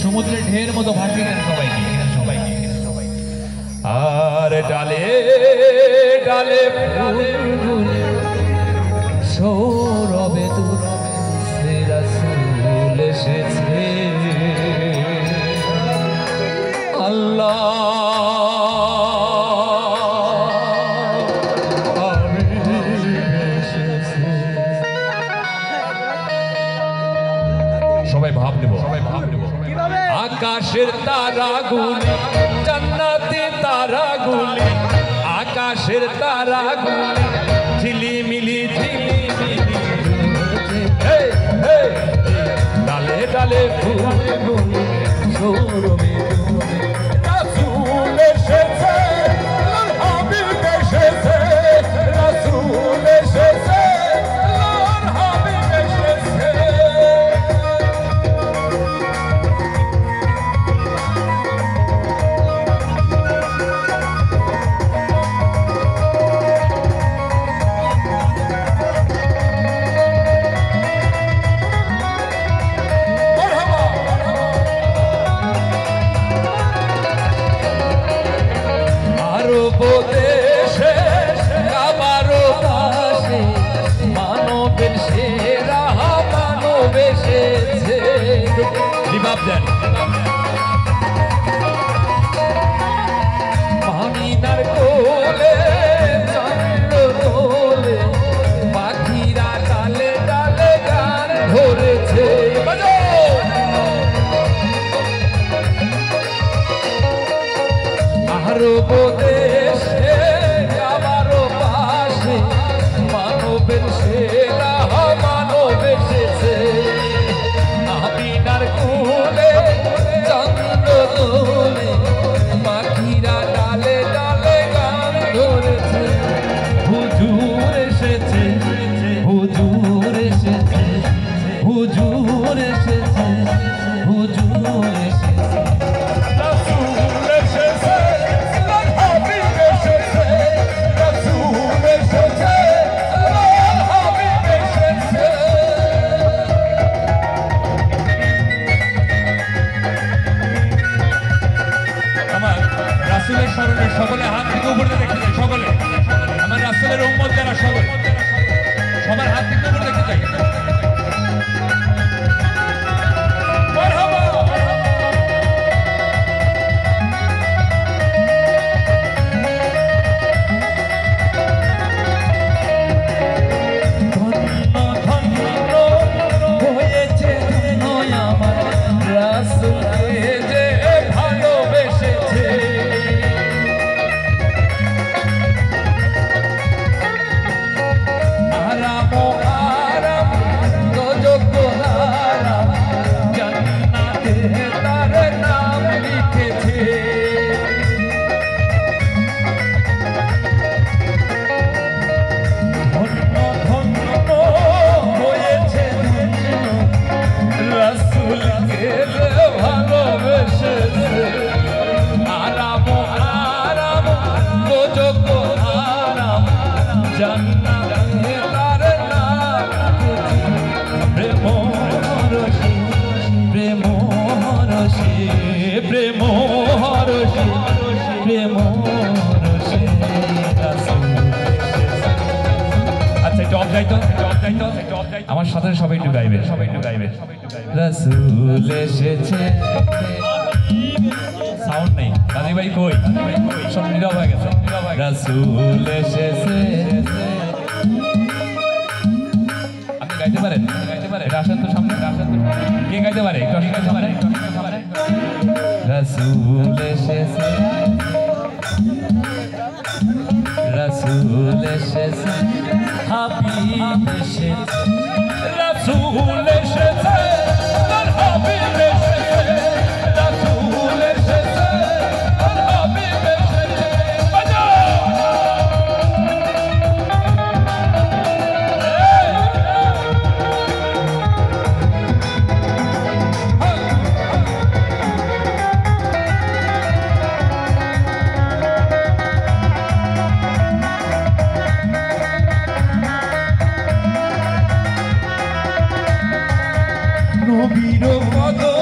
সমুদ্রের ঢের মতো ভাসিলেন সবাইকে সবাইকে আর ডালে ডালে ফুল সৌরভে দুরবে রাসূল এসেছে আল্লাহ সবাই ভাব নেব আকাশের তারাগুলি জান্নাতি তারাগুলি আকাশের তারাগুলি ঝিলিমিলি ঝিলিমিলি ডালে ডালে ফুল সৌরভে রাসূল এসেছে হাবিব এসেছে রাসূল এসেছে হাবিব এসেছে পানিনার কোলে চন্দ্র দোলে পাখিরা ডালে ডালে গান ধরেছে আরব দেশে আমারও পাশে মানবের সেরা মানব এসেছে আমিনার কোলে চন্দ্র দোলে পাখিরা ডালে ডালে গান ধরেছে হুজুর এসেছে হুজুর এসেছে হুজুর এসেছে হুজুর এসেছে রাসূল এসেছে হাবিব এসেছে রাসূল এসেছে হাবিব এসেছে রাসূলের স্মরণে সকলে হাত থেকে উপরে দেখতে চাই সকলে আমার রাসূলের উম্মত যারা সকলে সবার হাত থেকে উপরে দেখতে চাই মারহাবা ধন্য ধন্য হয়েছে নয় আমার রাসূলকে যে ভালোবেসেছে আমার সাথে সবাই একটু গাইবে রাসূল এসেছে সাউন্ড নেই দাদি ভাই কই সব নীরব হয়ে গেছে রাসূল এসেছে আপনি গাইতে পারেন এটা আসেন তো সামনে কে গাইতে পারে একটু সামনে রাসূল এসেছে রাসূল এসেছে হাবিব এসেছে রাসূল এসেছে হাবিব এসেছে রাসূল এসেছে হাবিব এসেছে নবীর পদ